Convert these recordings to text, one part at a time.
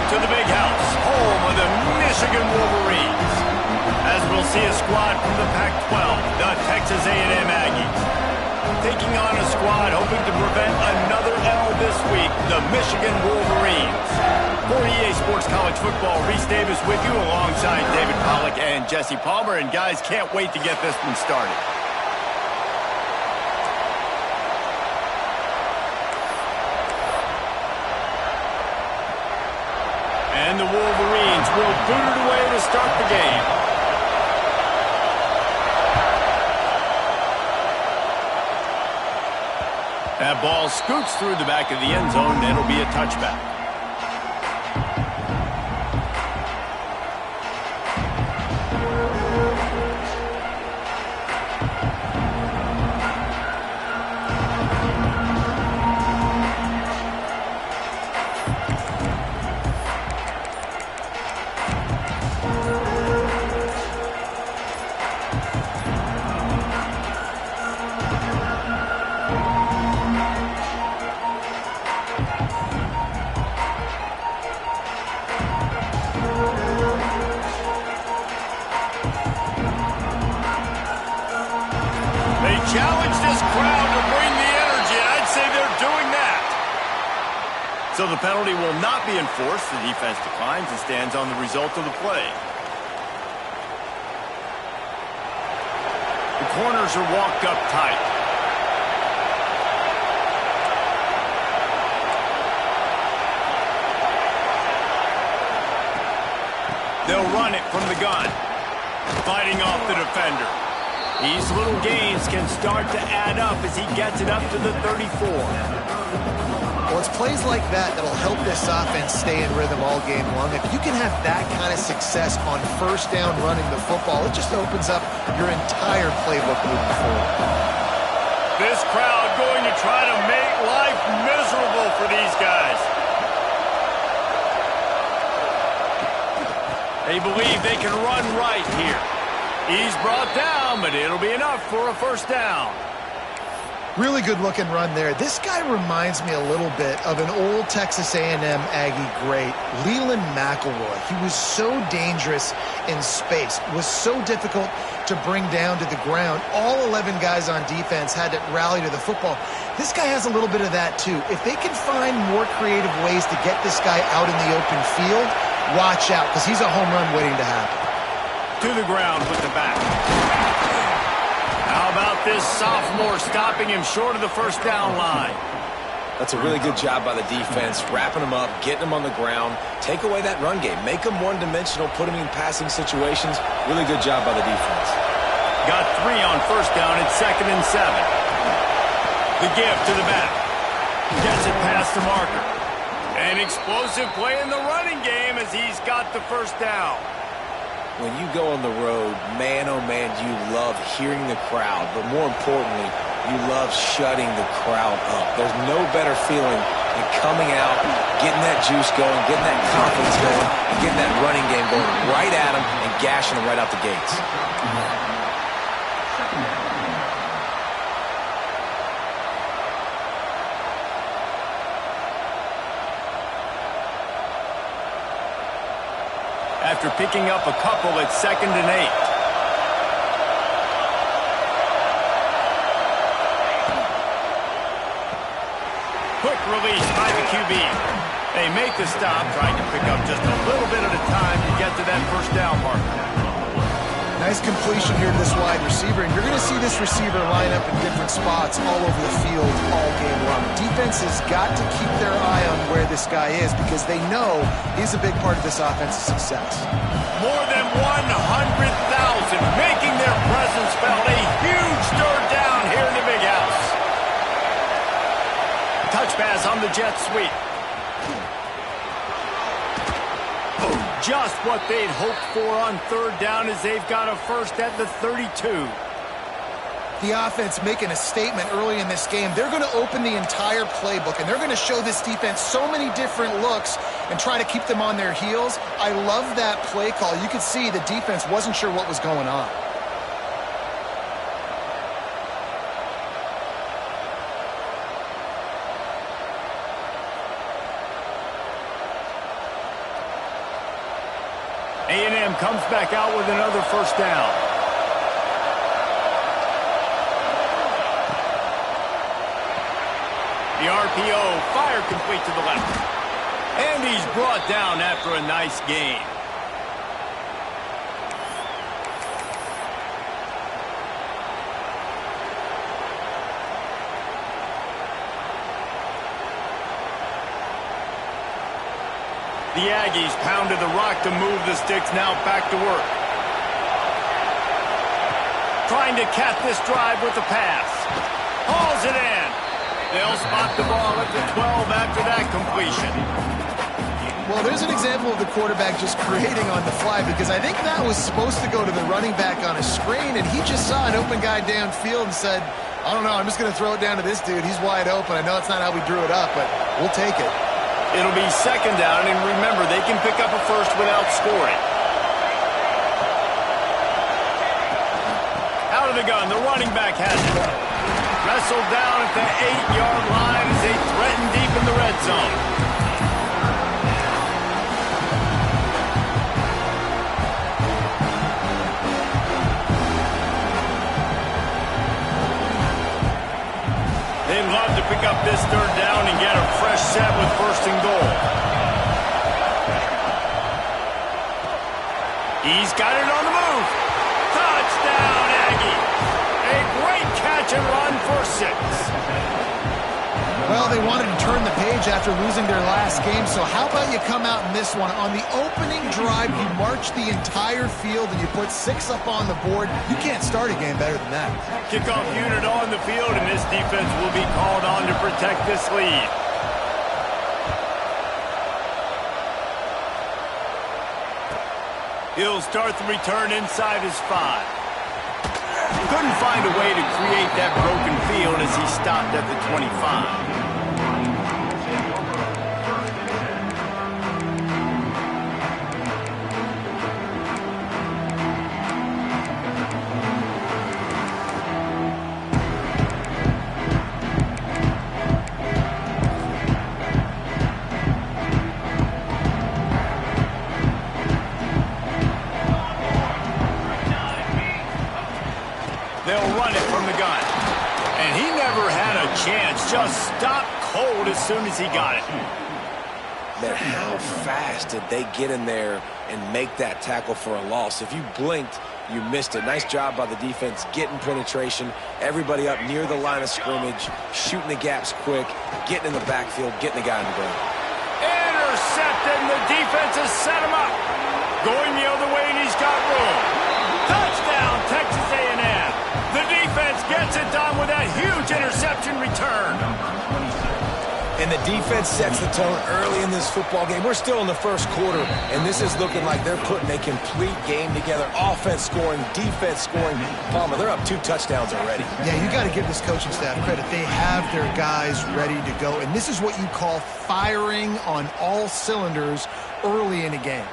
to the Big House, home of the Michigan Wolverines. As we'll see a squad from the Pac-12, the Texas A&M Aggies. Taking on a squad hoping to prevent another L this week, the Michigan Wolverines. For EA Sports College Football, Reese Davis with you alongside David Pollack and Jesse Palmer. And guys, can't wait to get this one started. And the Wolverines will boot it away to start the game. That ball scoots through the back of the end zone, and it'll be a touchback. Challenge this crowd to bring the energy, and I'd say they're doing that. So the penalty will not be enforced. The defense declines and stands on the result of the play. The corners are walked up tight. They'll run it from the gun, fighting off the defender. These little gains can start to add up as he gets it up to the 34. Well, it's plays like that that'll help this offense stay in rhythm all game long. If you can have that kind of success on first down running the football, it just opens up your entire playbook moving forward. This crowd going to try to make life miserable for these guys. They believe they can run right here. He's brought down, but it'll be enough for a first down. Really good-looking run there. This guy reminds me a little bit of an old Texas A&M Aggie great, Leland McElroy. He was so dangerous in space, was so difficult to bring down to the ground. All 11 guys on defense had to rally to the football. This guy has a little bit of that, too. If they can find more creative ways to get this guy out in the open field, watch out, because he's a home run waiting to happen. To the ground with the back. How about this sophomore stopping him short of the first down line? That's a really good job by the defense, wrapping him up, getting him on the ground. Take away that run game. Make him one-dimensional, put him in passing situations. Really good job by the defense. Got 3 on first down at 2nd and 7. The give to the back. Gets it past the marker. An explosive play in the running game as he's got the first down. When you go on the road, man, oh man, you love hearing the crowd, but more importantly, you love shutting the crowd up. There's no better feeling than coming out, getting that juice going, getting that confidence going, and getting that running game going right at them and gashing them right out the gates. After picking up a couple at 2nd and 8. Quick release by the QB. They make the stop, trying to pick up just a little bit at a time to get to that first down marker. Nice completion here to this wide receiver, and you're going to see this receiver line up in different spots all over the field all game long. Defense has got to keep their eye on where this guy is because they know he's a big part of this offense's success. More than 100,000 making their presence felt. A huge third down here in the Big House. Touch pass on the jet sweep. Just what they'd hoped for on third down as they've got a first at the 32. The offense making a statement early in this game. They're going to open the entire playbook, and they're going to show this defense so many different looks and try to keep them on their heels. I love that play call. You could see the defense wasn't sure what was going on. A&M comes back out with another first down. The RPO, fire complete to the left. And he's brought down after a nice gain. The Aggies pounded the rock to move the sticks, now back to work. Trying to cap this drive with the pass. Hauls it in. They'll spot the ball at the 12 after that completion. Well, there's an example of the quarterback just creating on the fly, because I think that was supposed to go to the running back on a screen, and he just saw an open guy downfield and said, I don't know, I'm just going to throw it down to this dude. He's wide open. I know it's not how we drew it up, but we'll take it. It'll be second down, and remember, they can pick up a first without scoring. Out of the gun, the running back has it. Wrestled down at the 8-yard line as they threaten deep in the red zone. They'd love to pick up this third down and get a fresh set with first and goal. He's got it on the move. Touchdown, Aggie. A great catch and run for 6. Well, they wanted to turn the page after losing their last game, so how about you come out in this one? On the opening drive, you march the entire field and you put 6 up on the board. You can't start a game better than that. Kickoff unit on the field, and this defense will be called on to protect this lead. He'll start the return inside his 5. Couldn't find a way to create that broken field as he stopped at the 25. They'll run it from the gun. And he never had a chance. Just stopped cold as soon as he got it. Man, how fast did they get in there and make that tackle for a loss? If you blinked, you missed it. Nice job by the defense getting penetration. Everybody up near the line of scrimmage, shooting the gaps quick, getting in the backfield, getting the guy in the ground. Intercepted, and the defense has set him up. Going the other way, and he's got room. Touchdown, Texas A&M. The defense gets it done with that huge interception return. And the defense sets the tone early in this football game. We're still in the first quarter, and this is looking like they're putting a complete game together. Offense scoring, defense scoring. Palmer, they're up 2 touchdowns already. Yeah, you got to give this coaching staff credit. They have their guys ready to go, and this is what you call firing on all cylinders early in a game.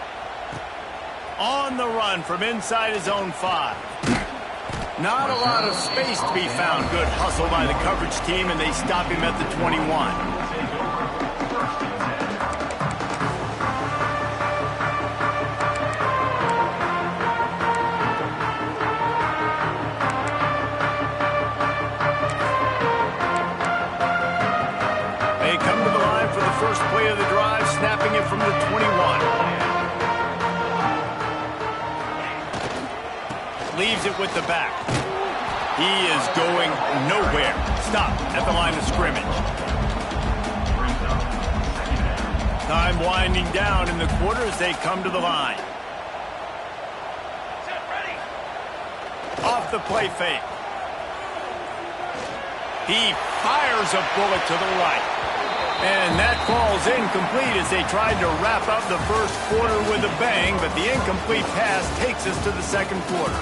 On the run from inside his own 5. Not a lot of space to be found. Good hustle by the coverage team, and they stop him at the 21. They come to the line for the first play of the drive, snapping it from the 21. Leaves it with the back. He is going nowhere. Stop at the line of scrimmage. Time winding down in the quarter as they come to the line. Off the play fake. He fires a bullet to the right. And that falls incomplete as they tried to wrap up the first quarter with a bang, but the incomplete pass takes us to the second quarter.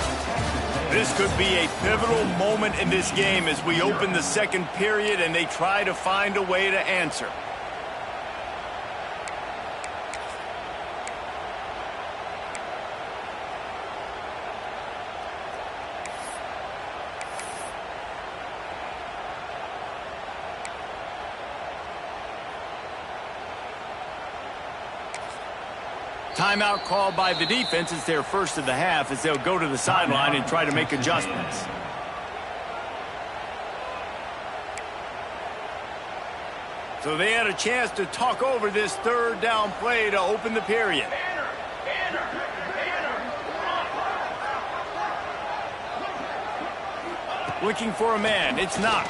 This could be a pivotal moment in this game as we open the second period and they try to find a way to answer. Timeout called by the defense. It's their first of the half as they'll go to the sideline and try to make adjustments. So they had a chance to talk over this third down play to open the period. Looking for a man. It's Knox.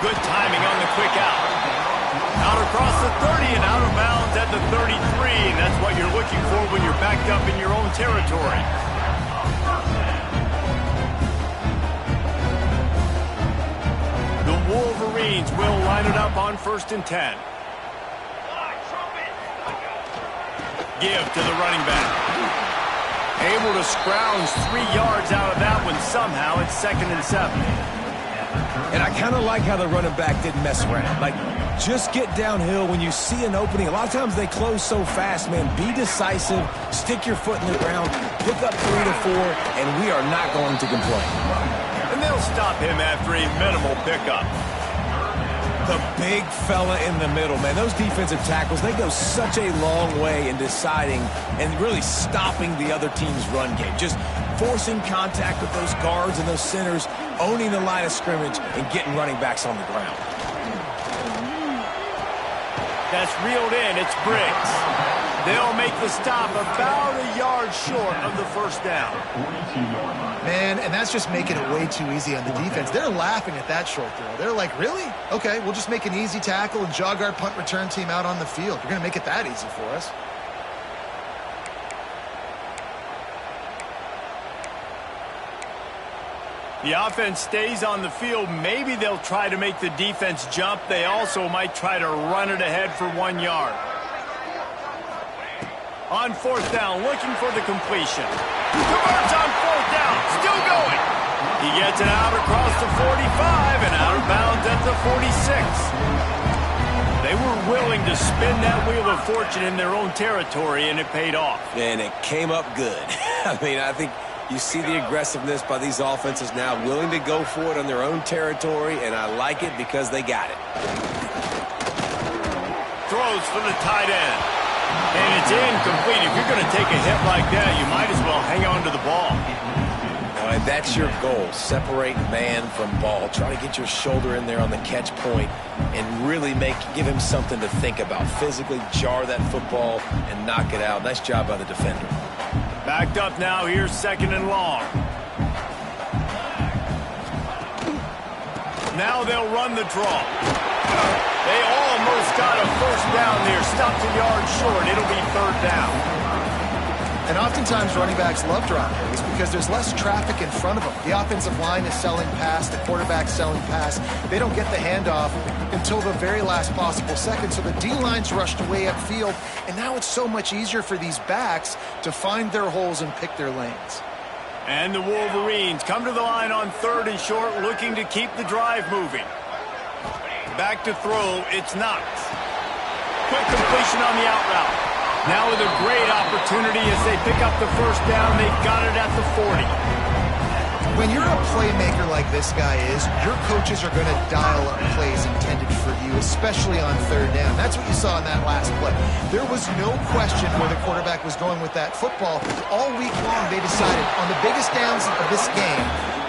Good timing on the quick out. Out across the 30 and out of bounds at the 33. And that's what you're looking for when you're backed up in your own territory. The Wolverines will line it up on 1st and 10. Give to the running back. Able to scrounge 3 yards out of that one somehow. It's 2nd and 7. And I kind of like how the running back didn't mess around. Like, just get downhill when you see an opening. A lot of times they close so fast, man. Be decisive, stick your foot in the ground, pick up 3 to 4, and we are not going to complain. And they'll stop him after a minimal pickup. The big fella in the middle, man. Those defensive tackles, they go such a long way in deciding and really stopping the other team's run game. Just forcing contact with those guards and those centers, owning the line of scrimmage, and getting running backs on the ground. That's reeled in. It's Briggs. They'll make the stop about a yard short of the first down. Man, and that's just making it way too easy on the defense. They're laughing at that short throw. They're like, really? Okay, we'll just make an easy tackle and jog our punt return team out on the field. You're going to make it that easy for us. The offense stays on the field. Maybe they'll try to make the defense jump. They also might try to run it ahead for 1 yard. On 4th down, looking for the completion. Converts on 4th down, still going. He gets it out across the 45 and out of bounds at the 46. They were willing to spin that wheel of fortune in their own territory, and it paid off. And it came up good. I mean, I think you see the aggressiveness by these offenses now, willing to go for it on their own territory, and I like it because they got it. Throws for the tight end. And it's incomplete. If you're going to take a hit like that, you might as well hang on to the ball. And that's your goal. Separate man from ball. Try to get your shoulder in there on the catch point and really give him something to think about. Physically jar that football and knock it out. Nice job by the defender. Backed up now. Here's 2nd and long. Now they'll run the draw. They almost got a first down there. Stopped a yard short. It'll be 3rd down. And oftentimes running backs love drop plays because there's less traffic in front of them. The offensive line is selling pass. The quarterback's selling pass. They don't get the handoff until the very last possible second. So the D-line's rushed away upfield. And now it's so much easier for these backs to find their holes and pick their lanes. And the Wolverines come to the line on 3rd and short, looking to keep the drive moving. Back to throw, it's Knox. Quick completion on the out route. Now with a great opportunity as they pick up the first down, they've got it at the 40. When you're a playmaker like this guy is, your coaches are going to dial up plays intended for you, especially on 3rd down. That's what you saw in that last play. There was no question where the quarterback was going with that football. All week long, they decided on the biggest downs of this game,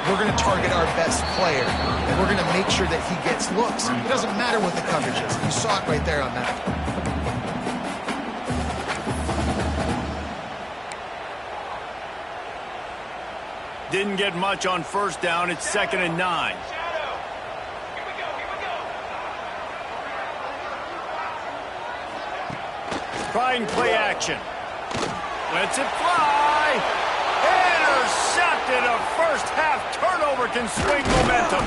we're going to target our best player, and we're going to make sure that he gets looks. It doesn't matter what the coverage is. You saw it right there on that play. Didn't get much on 1st down. It's 2nd and 9. Trying play action. Lets it fly. Intercepted. A first half turnover can swing momentum.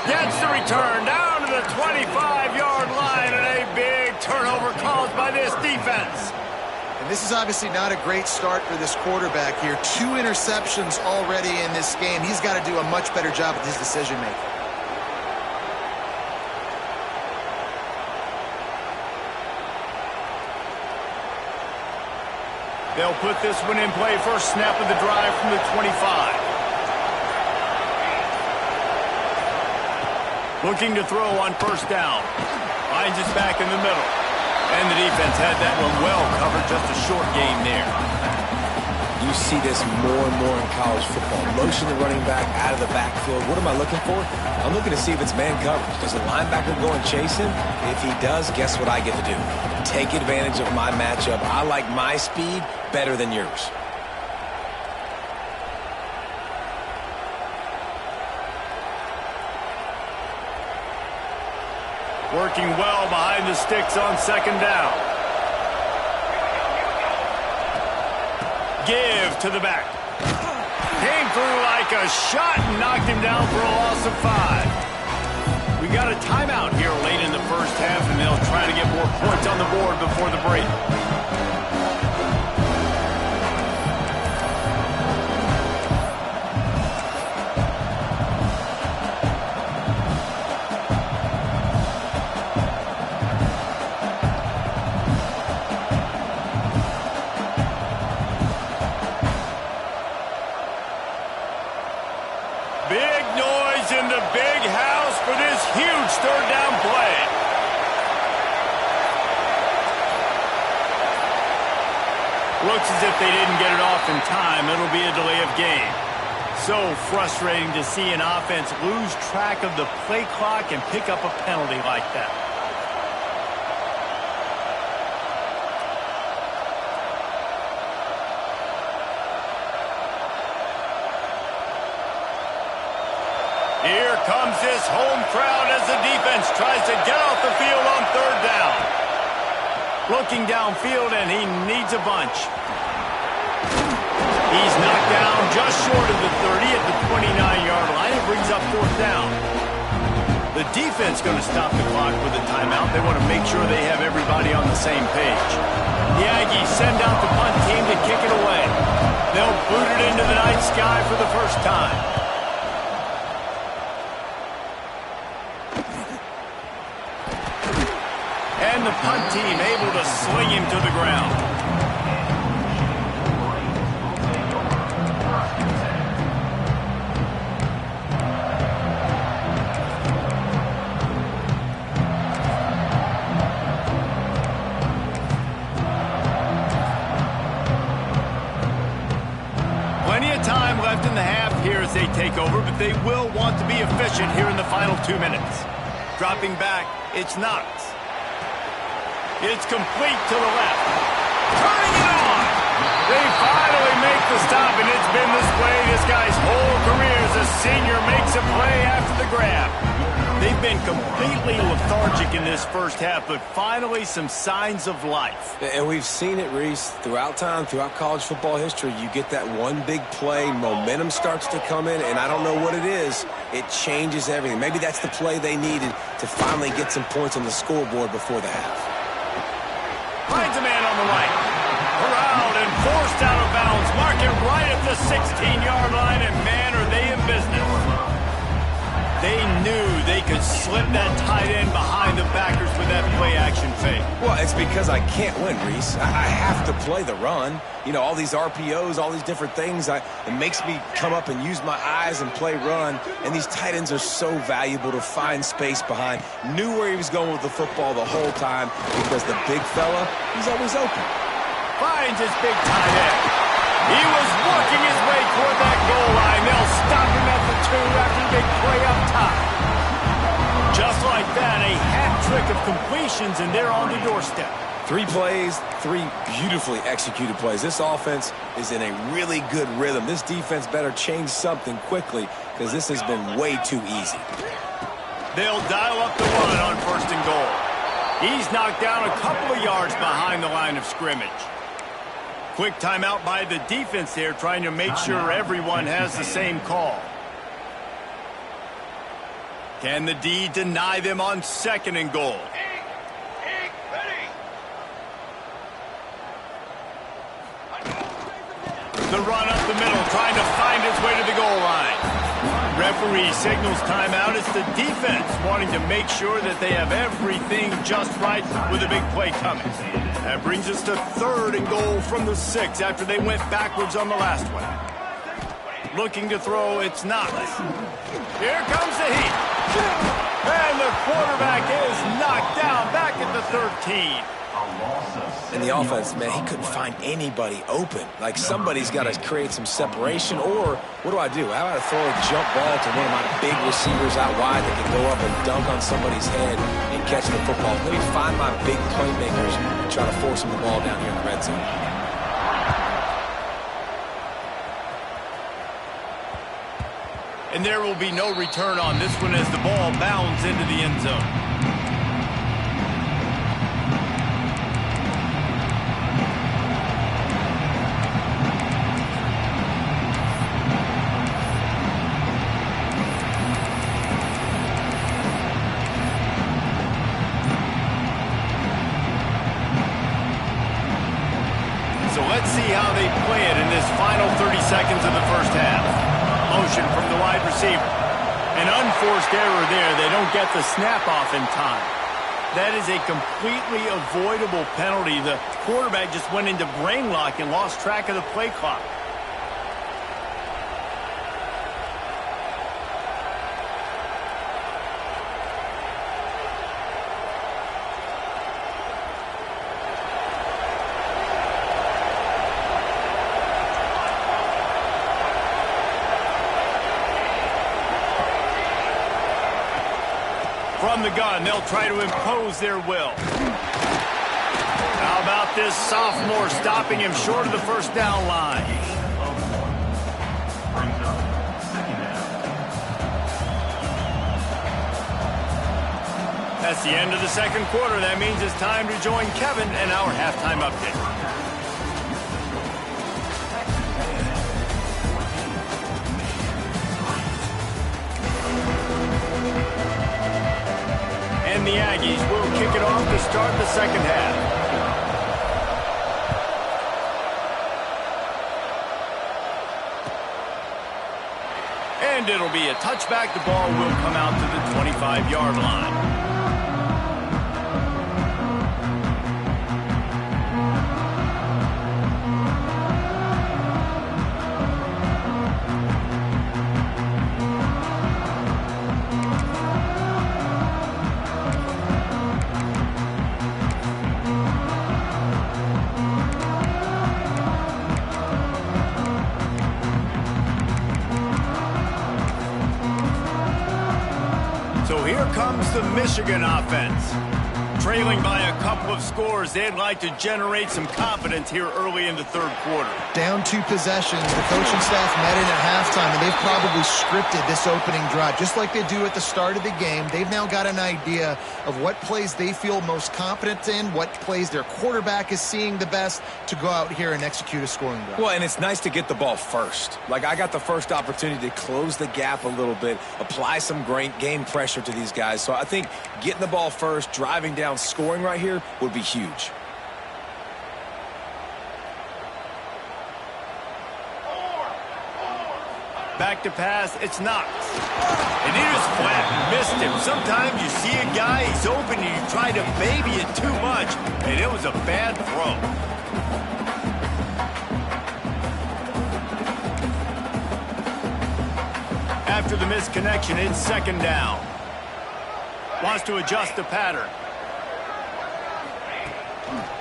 Gets the return down to the 25-yard line, and a big turnover caused by this defense. And this is obviously not a great start for this quarterback here. 2 interceptions already in this game. He's got to do a much better job with his decision-making. They'll put this one in play. First snap of the drive from the 25. Looking to throw on 1st down. Finds his back in the middle. And the defense had that one well covered, just a short game there. You see this more and more in college football. Motion the running back out of the backfield. What am I looking for? I'm looking to see if it's man coverage. Does the linebacker go and chase him? If he does, guess what I get to do? Take advantage of my matchup. I like my speed better than yours. Working well behind the sticks on second down. Give to the back. Came through like a shot and knocked him down for a loss of 5. We got a timeout here late in the first half, and they'll try to get more points on the board before the break. Big noise in the big house for this huge third down play. Looks as if they didn't get it off in time. It'll be a delay of game. So frustrating to see an offense lose track of the play clock and pick up a penalty like that. Here comes this home crowd as the defense tries to get off the field on third down. Looking downfield, and he needs a bunch. He's knocked down just short of the 30 at the 29-yard line. It brings up fourth down. The defense going to stop the clock with a timeout. They want to make sure they have everybody on the same page. The Aggies send out the punt team to kick it away. They'll boot it into the night sky for the first time. And the punt team able to sling him to the ground. Plenty of time left in the half here as they take over, but they will want to be efficient here in the final 2 minutes. Dropping back, it's Knox. It's complete to the left. Turning it on. They finally make the stop, and it's been this play this guy's whole career as a senior makes a play after the grab. They've been completely lethargic in this first half, but finally some signs of life. And we've seen it, Reese, throughout time, throughout college football history. You get that one big play, momentum starts to come in, and I don't know what it is. It changes everything. Maybe that's the play they needed to finally get some points on the scoreboard before the half. Finds a man on the right. Corralled and forced out of bounds. Mark it right at the 16-yard line, and man, are they in business. They knew they could slip that tight end behind the backers with that play-action fake. Well, it's because I can't win, Reese. I have to play the run. You know, all these RPOs, all these different things, it makes me come up and use my eyes and play run. And these tight ends are so valuable to find space behind. Knew where he was going with the football the whole time because the big fella, he's always open. Finds his big tight end. He was working his way toward that goal line. They'll stop him at the 2 after the big play up top. Just like that, a hat trick of completions, and they're on the doorstep. 3 plays, 3 beautifully executed plays. This offense is in a really good rhythm. This defense better change something quickly because this has been way too easy. They'll dial up the run on first and goal. He's knocked down a couple of yards behind the line of scrimmage. Quick timeout by the defense there, trying to make sure everyone has the same call. Can the D deny them on second and goal? The run up the middle, trying to find his way to the goal line. Referee signals timeout. It's the defense wanting to make sure that they have everything just right with a big play coming. That brings us to third and goal from the 6 after they went backwards on the last one. Looking to throw, it's Knox. Here comes the heat. And the quarterback is knocked down back at the 13. And the offense, man, he couldn't find anybody open. Like, somebody's got to create some separation, or what do I do? How about I throw a jump ball to one of my big receivers out wide that can go up and dunk on somebody's head and catch the football? Let me find my big playmakers and try to force them the ball down here in the red zone. And there will be no return on this one as the ball bounds into the end zone. So let's see how they play it in this final 30 seconds of the first half. Motion from the wide receiver. An unforced error there. They don't get the snap off in time. That is a completely avoidable penalty. The quarterback just went into brain lock and lost track of the play clock. From the gun, they'll try to impose their will. How about this sophomore stopping him short of the first down line? That's the end of the second quarter. That means it's time to join Kevin and our halftime update. And the Aggies will kick it off to start the second half. And it'll be a touchback. The ball will come out to the 25-yard line. So here comes the Michigan offense. Trailing by a couple of scores, they'd like to generate some confidence here early in the third quarter. Down 2 possessions, the coaching staff met in at halftime, and they've probably scripted this opening drive. Just like they do at the start of the game, they've now got an idea of what plays they feel most confident in, what plays their quarterback is seeing the best to go out here and execute a scoring drive. Well, and it's nice to get the ball first. Like, I got the first opportunity to close the gap a little bit, apply some great game pressure to these guys. So I think getting the ball first, driving down, scoring right here would be huge. Back to pass, it's Knox. And he just flat missed him. Sometimes you see a guy, he's open, and you try to baby it too much, and it was a bad throw. After the misconnection, it's second down. Wants to adjust the pattern.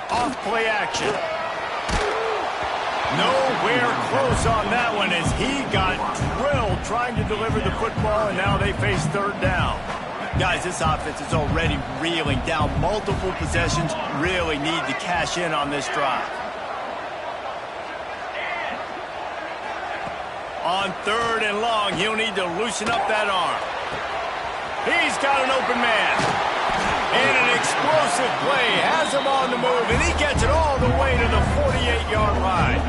Off play action. Nowhere close on that one as he got drilled trying to deliver the football, and now they face third down. Guys, this offense is already reeling down multiple possessions. Really need to cash in on this drive. On third and long, he'll need to loosen up that arm. He's got an open man. And an explosive play has him on the move, and he gets it all the way to the 48-yard line.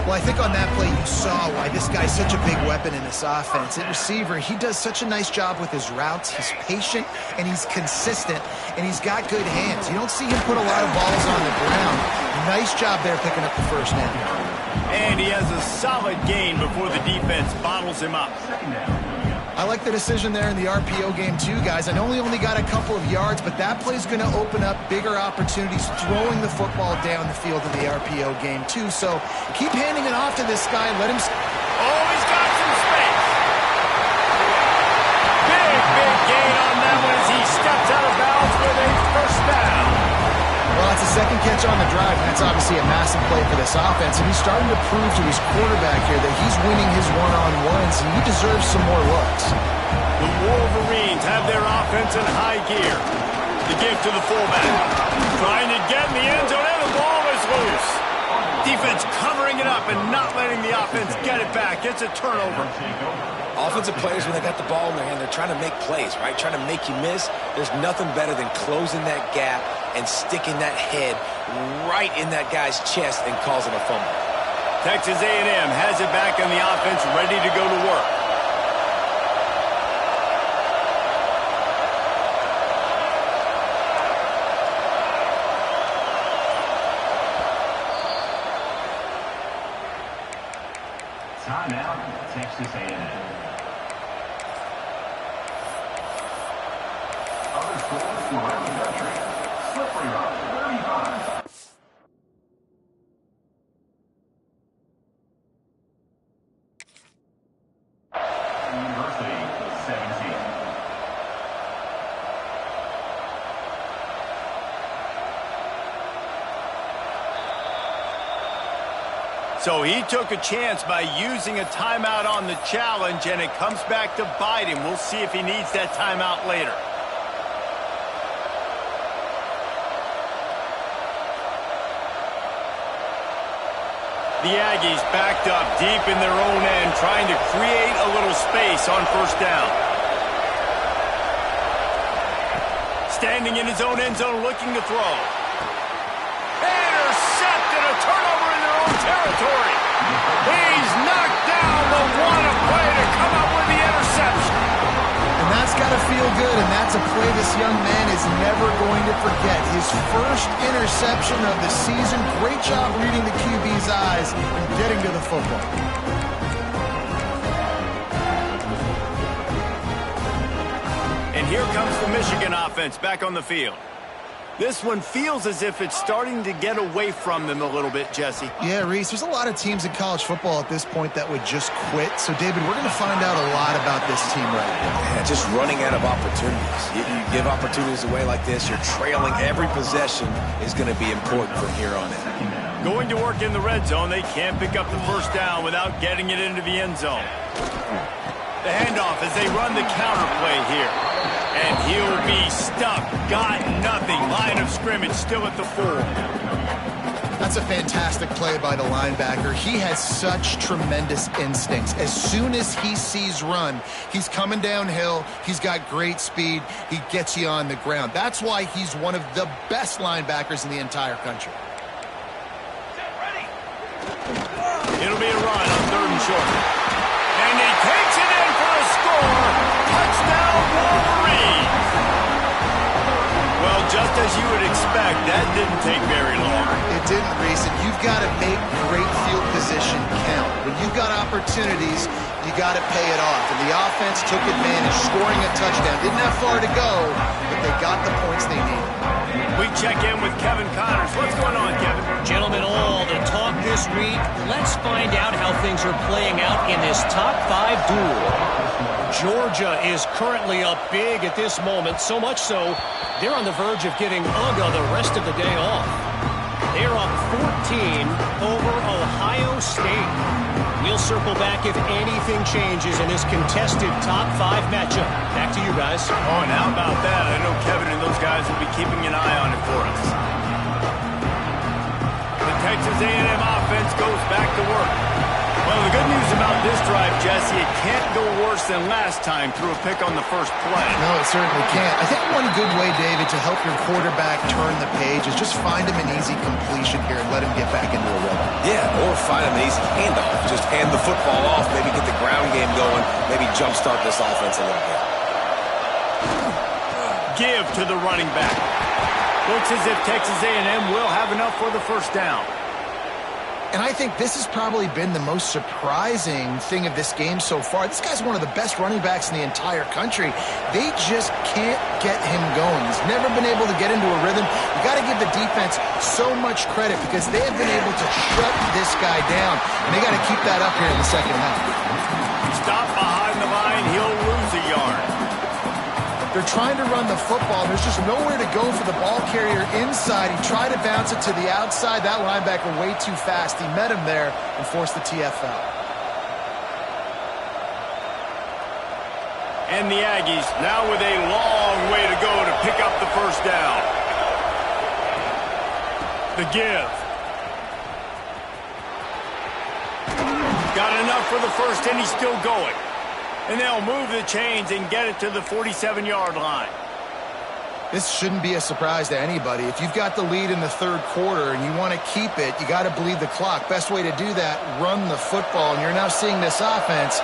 Well, I think on that play you saw why this guy's such a big weapon in this offense. At receiver, he does such a nice job with his routes. He's patient, and he's consistent, and he's got good hands. You don't see him put a lot of balls on the ground. Nice job there picking up the first down. And he has a solid gain before the defense bottles him up. I like the decision there in the RPO game too, guys. I know he only got a couple of yards, but that play's going to open up bigger opportunities throwing the football down the field in the RPO game too. So keep handing it off to this guy. Let him... Oh, he's got some space. Big gain on that one as he steps out of bounds with a first down. second catch on the drive, and that's obviously a massive play for this offense, and he's starting to prove to his quarterback here that he's winning his one-on-ones, and he deserves some more looks. The Wolverines have their offense in high gear. The give to the fullback. Trying to get in the end zone, and the ball is loose. Defense covering it up and not letting the offense get it back. It's a turnover. Offensive players, when they got the ball in their hand, they're trying to make plays, right? Trying to make you miss. There's nothing better than closing that gap and sticking that head right in that guy's chest and causing a fumble. Texas A&M has it back on the offense, ready to go to work. Timeout, Texas A&M. Other scores around the country. Slippery Rock, 35. University, 17. So he took a chance by using a timeout on the challenge, and it comes back to bite him. We'll see if he needs that timeout later. The Aggies backed up deep in their own end, trying to create a little space on first down. Standing in his own end zone, looking to throw. Intercepted, a turnover in their own territory. He's knocked down the one play to come up with the interception. And that's got to feel good, and that's a play this young man is never going to forget. His first interception of the season. Great job reading the QB's eyes and getting to the football. And here comes the Michigan offense back on the field. This one feels as if it's starting to get away from them a little bit, Jesse. Yeah, Reese, there's a lot of teams in college football at this point that would just quit. So, David, we're going to find out a lot about this team right now. Yeah, just running out of opportunities. You give opportunities away like this, you're trailing. Every possession is going to be important from here on in. Going to work in the red zone, they can't pick up the first down without getting it into the end zone. The handoff as they run the counter play here. And he'll be stuck. Got nothing. Line of scrimmage still at the 4. That's a fantastic play by the linebacker. He has such tremendous instincts. As soon as he sees run, he's coming downhill. He's got great speed. He gets you on the ground. That's why he's one of the best linebackers in the entire country. It'll be a run on 3rd and short. And he takes it in for a score. Touchdown, Wolverines. Well, just as you would expect, that didn't take very long. It didn't, Reese, and you've got to make great field position count. When you've got opportunities, you got to pay it off. And the offense took advantage, scoring a touchdown. Didn't have far to go, but they got the points they needed. We check in with Kevin Connors. What's going on, Kevin? Gentlemen, all the talk this week. Let's find out how things are playing out in this top 5 duel. Georgia is currently up big at this moment, so much so they're on the verge of giving UGA the rest of the day off. They're up 14 over Ohio State. We'll circle back if anything changes in this contested top 5 matchup. Back to you guys. Oh, and how about that? I know Kevin and those guys will be keeping an eye on it for us. The Texas A&M offense goes back to work. Well, the good news about this drive, Jesse, it can't go worse than last time through a pick on the first play. No, it certainly can't. I think one good way, David, to help your quarterback turn the page is just find him an easy completion here and let him get back into a rhythm. Yeah, or find him an easy handoff. Just hand the football off, maybe get the ground game going, maybe jumpstart this offense a little bit. Give to the running back. Looks as if Texas A&M will have enough for the first down. And I think this has probably been the most surprising thing of this game so far. This guy's one of the best running backs in the entire country. They just can't get him going. He's never been able to get into a rhythm. You got to give the defense so much credit because they have been able to shut this guy down. And they got to keep that up here in the second half. Stop behind the line. He'll lose a yard. They're trying to run the football. There's just nowhere to go for the ball carrier inside. He tried to bounce it to the outside. That linebacker way too fast. He met him there and forced the TFL. And the Aggies now with a long way to go to pick up the first down. The give. Got enough for the first, and he's still going. And they'll move the chains and get it to the 47-yard line. This shouldn't be a surprise to anybody. If you've got the lead in the third quarter and you want to keep it, you got to bleed the clock. Best way to do that, run the football. And you're now seeing this offense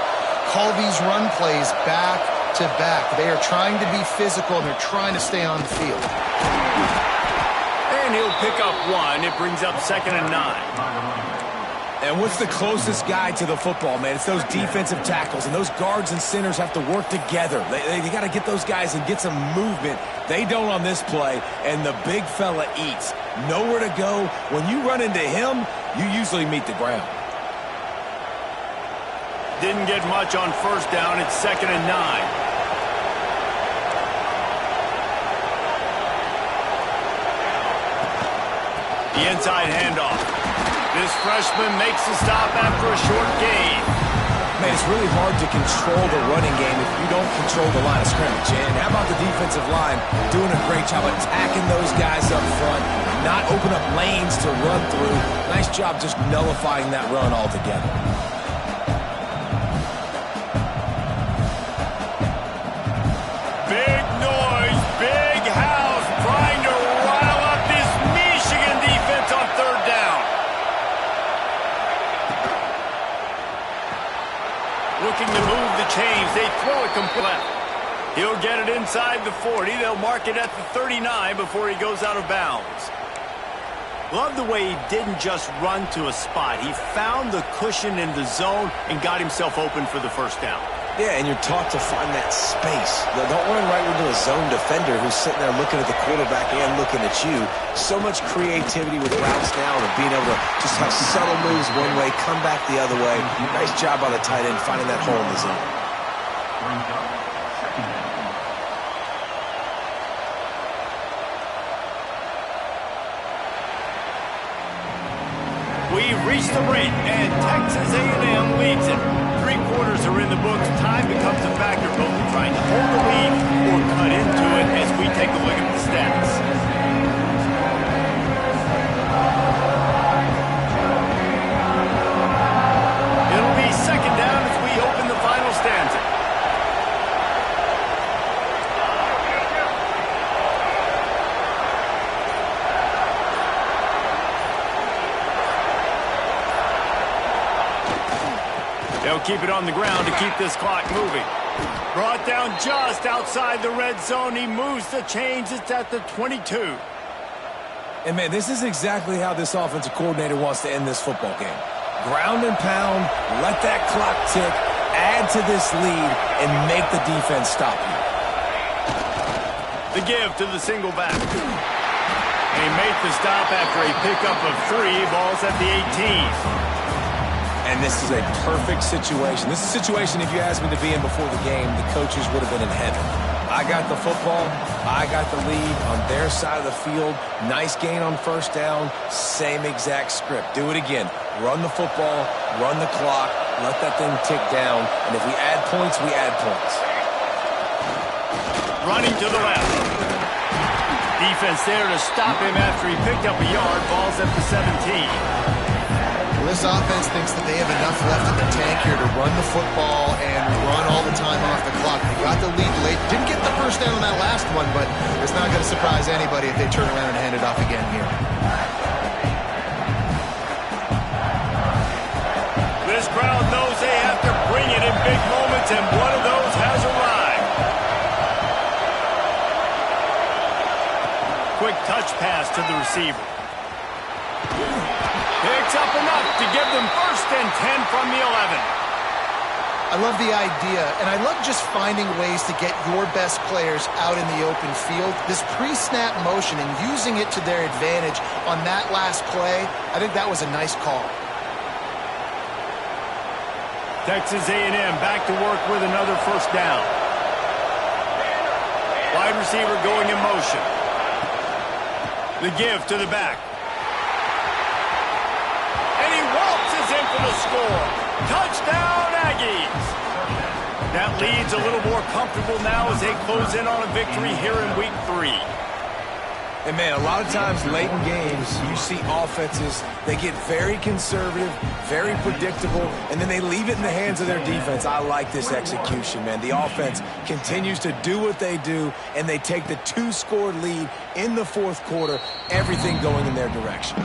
call these run plays back to back. They are trying to be physical, and they're trying to stay on the field. And he'll pick up one. It brings up 2nd and 9. And what's the closest guy to the football, man? It's those defensive tackles, and those guards and centers have to work together. They got to get those guys and get some movement. They don't on this play, and the big fella eats. Nowhere to go. When you run into him, you usually meet the ground. Didn't get much on first down. It's 2nd and 9. The inside handoff. This freshman makes the stop after a short gain. Man, it's really hard to control the running game if you don't control the line of scrimmage. And how about the defensive line doing a great job attacking those guys up front, not open up lanes to run through. Nice job just nullifying that run altogether. Big noise, big house, trying to rile up this Michigan defense on third down. Looking to move the chains. They throw it complete. He'll get it inside the 40. They'll mark it at the 39 before he goes out of bounds. Love the way he didn't just run to a spot. He found the cushion in the zone and got himself open for the first down. Yeah, and you're taught to find that space. Don't run right into a zone defender who's sitting there looking at the quarterback and looking at you. So much creativity with routes now and being able to just have subtle moves one way, come back the other way. Nice job by the tight end finding that hole in the zone. We've reached the break, and Texas A&M leads it. 3 quarters are in the books. Time becomes a factor, both in trying to hold the lead or cut into it as we take a look at the stats. It'll be 2nd down as we open the final stanza. They'll keep it on the ground to keep this clock moving. Brought down just outside the red zone. He moves the chains. It's at the 22. And, man, this is exactly how this offensive coordinator wants to end this football game. Ground and pound, let that clock tick, add to this lead, and make the defense stop you. The give to the single back. And he made the stop after a pickup of 3. Ball's at the 18. And this is a perfect situation. This is a situation, if you asked me to be in before the game, the coaches would have been in heaven. I got the football. I got the lead on their side of the field. Nice gain on first down. Same exact script. Do it again. Run the football. Run the clock. Let that thing tick down. And if we add points, we add points. Running to the left. Defense there to stop him after he picked up a yard. Ball's at the 17. This offense thinks that they have enough left in the tank here to run the football and run all the time off the clock. They got the lead late. Didn't get the first down on that last one, but it's not going to surprise anybody if they turn around and hand it off again here. This crowd knows they have to bring it in big moments, and one of those has arrived. Quick touch pass to the receiver. Picks up enough to give them 1st and 10 from the 11. I love the idea, and I love just finding ways to get your best players out in the open field. This pre-snap motion and using it to their advantage on that last play, I think that was a nice call. Texas A&M back to work with another first down. Wide receiver going in motion. The give to the back. And he waltzes in for the score. Touchdown, Aggies. That lead's a little more comfortable now as they close in on a victory here in Week 3. And, man, a lot of times late in games, you see offenses, they get very conservative, very predictable, and then they leave it in the hands of their defense. I like this execution, man. The offense continues to do what they do, and they take the 2-score lead in the fourth quarter, everything going in their direction.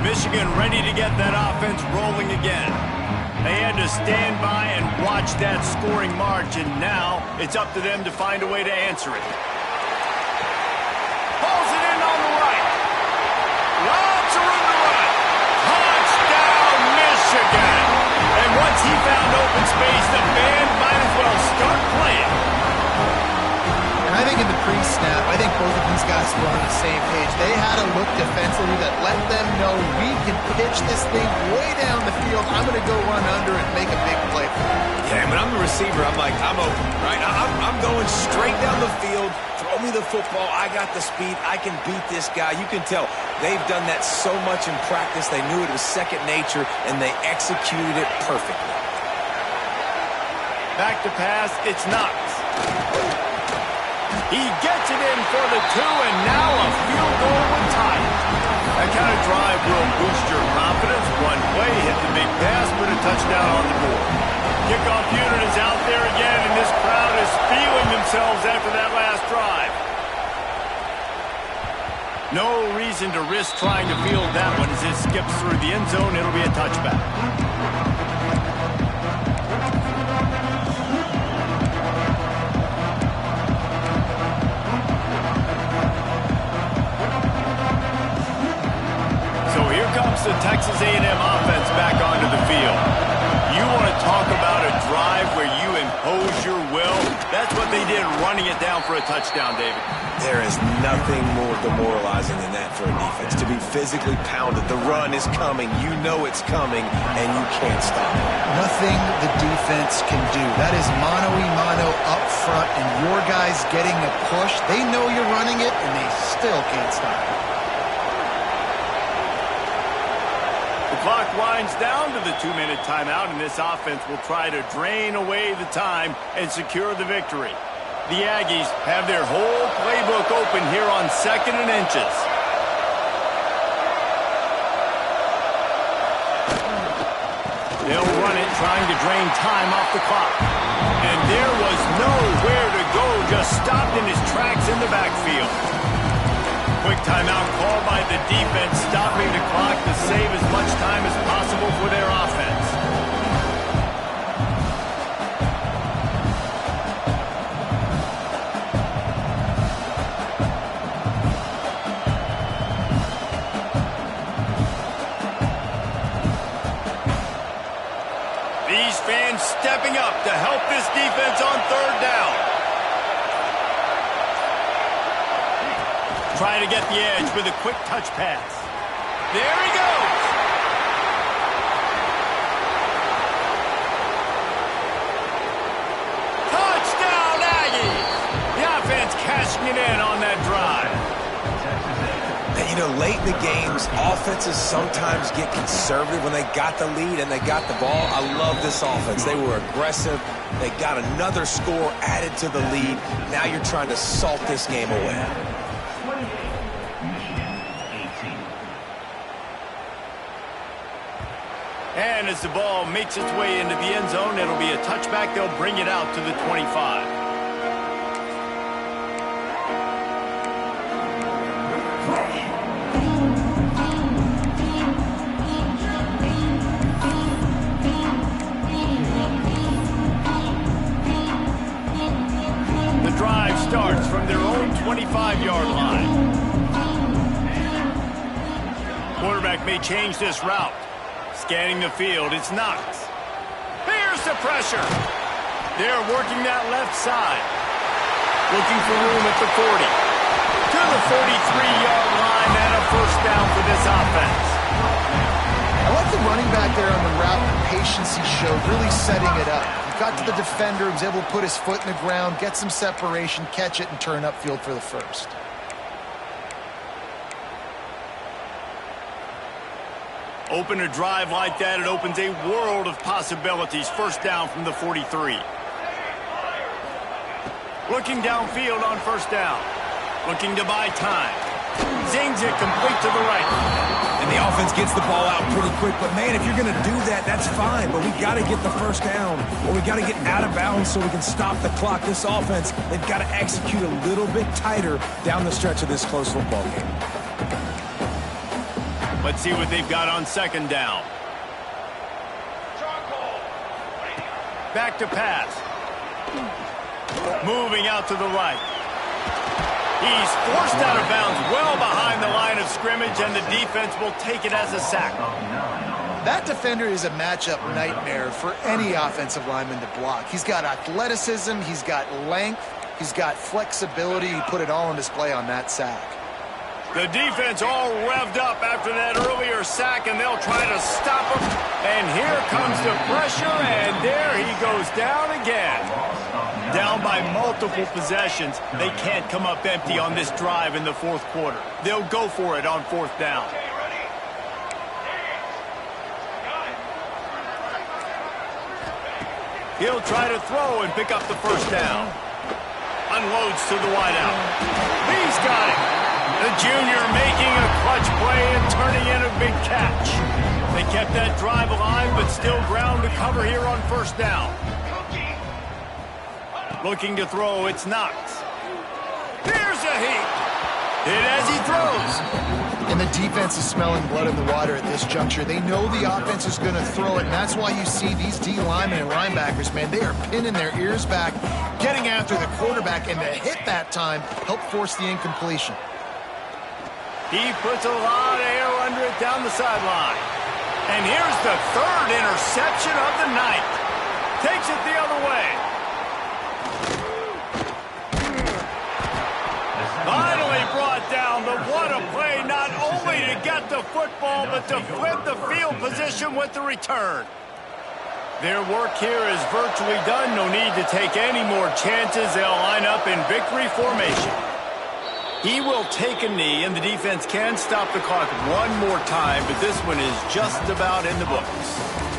Michigan ready to get that offense rolling again. They had to stand by and watch that scoring march, and now it's up to them to find a way to answer it. Pulls it in on the right. Lots of room to run. Touchdown, Michigan. And once he found open space, the band might as well start playing. And I think in the pre-snap, I think both of these guys were on the same page. They had a look defensively that let them know we can pitch this thing way down the field. I'm going to go run under and make a big play for them. Yeah, when I'm the receiver, I'm like, I'm open, right? I'm going straight down the field. Throw me the football. I got the speed. I can beat this guy. You can tell they've done that so much in practice. They knew it was second nature, and they executed it perfectly. Back to pass. It's Knox. He gets it in for the 2, and now a field goal would tie it. That kind of drive will boost your confidence. One play, hit the big pass, put a touchdown on the board. Kickoff unit is out there again, and this crowd is feeling themselves after that last drive. No reason to risk trying to field that one as it skips through the end zone. It'll be a touchback. The Texas A&M offense back onto the field. You want to talk about a drive where you impose your will? That's what they did, running it down for a touchdown, David. There is nothing more demoralizing than that for a defense, to be physically pounded. The run is coming. You know it's coming, and you can't stop it. Nothing the defense can do. That is mano-a-mano up front, and your guys getting a push. They know you're running it, and they still can't stop it. The clock winds down to the 2-minute timeout, and this offense will try to drain away the time and secure the victory. The Aggies have their whole playbook open here on 2nd and inches. They'll run it, trying to drain time off the clock. And there was nowhere to go, just stopped in his tracks in the backfield. Quick timeout called by the defense, stopping the clock to save as much time as possible for their offense. These fans stepping up to help this defense on 3rd down. Trying to get the edge with a quick touch pass. There he goes. Touchdown, Aggies. The offense cashing it in on that drive. And, you know, late in the games, offenses sometimes get conservative when they got the lead and they got the ball. I love this offense. They were aggressive. They got another score added to the lead. Now you're trying to salt this game away. And as the ball makes its way into the end zone, it'll be a touchback. They'll bring it out to the 25. The drive starts from their own 25-yard line. Quarterback may change this route. Scanning the field, it's Knox. Here's the pressure. They're working that left side. Looking for room at the 40. To the 43-yard line and a first down for this offense. I like the running back there on the route, the patience he showed, really setting it up. He got to the defender, was able to put his foot in the ground, get some separation, catch it, and turn upfield for the first. Open a drive like that, it opens a world of possibilities. First down from the 43. Looking downfield on first down. Looking to buy time. Zings it complete to the right. And the offense gets the ball out pretty quick. But, man, if you're going to do that, that's fine. But we got to get the first down, or we got to get out of bounds so we can stop the clock. This offense, they've got to execute a little bit tighter down the stretch of this close football game. Let's see what they've got on second down. Back to pass. Moving out to the right. He's forced out of bounds well behind the line of scrimmage, and the defense will take it as a sack. That defender is a matchup nightmare for any offensive lineman to block. He's got athleticism, he's got length, he's got flexibility. He put it all on display on that sack. The defense all revved up after that earlier sack, and they'll try to stop him. And here comes the pressure, and there he goes down again. Down by multiple possessions. They can't come up empty on this drive in the fourth quarter. They'll go for it on fourth down. He'll try to throw and pick up the first down. Unloads to the wideout. He's got it. The junior making a clutch play and turning in a big catch. They kept that drive alive, but still ground to cover here on first down. Looking to throw, it's Knox. Here's a hit. Hit as he throws. And the defense is smelling blood in the water at this juncture. They know the offense is going to throw it, and that's why you see these D linemen and linebackers, man, they are pinning their ears back, getting after the quarterback, and to hit that time, help force the incompletion. He puts a lot of air under it down the sideline. And here's the third interception of the night. Takes it the other way. Finally brought down, but what a play, not only to get the football, but to flip the field position with the return. Their work here is virtually done. No need to take any more chances. They'll line up in victory formation. He will take a knee, and the defense can stop the clock one more time, but this one is just about in the books.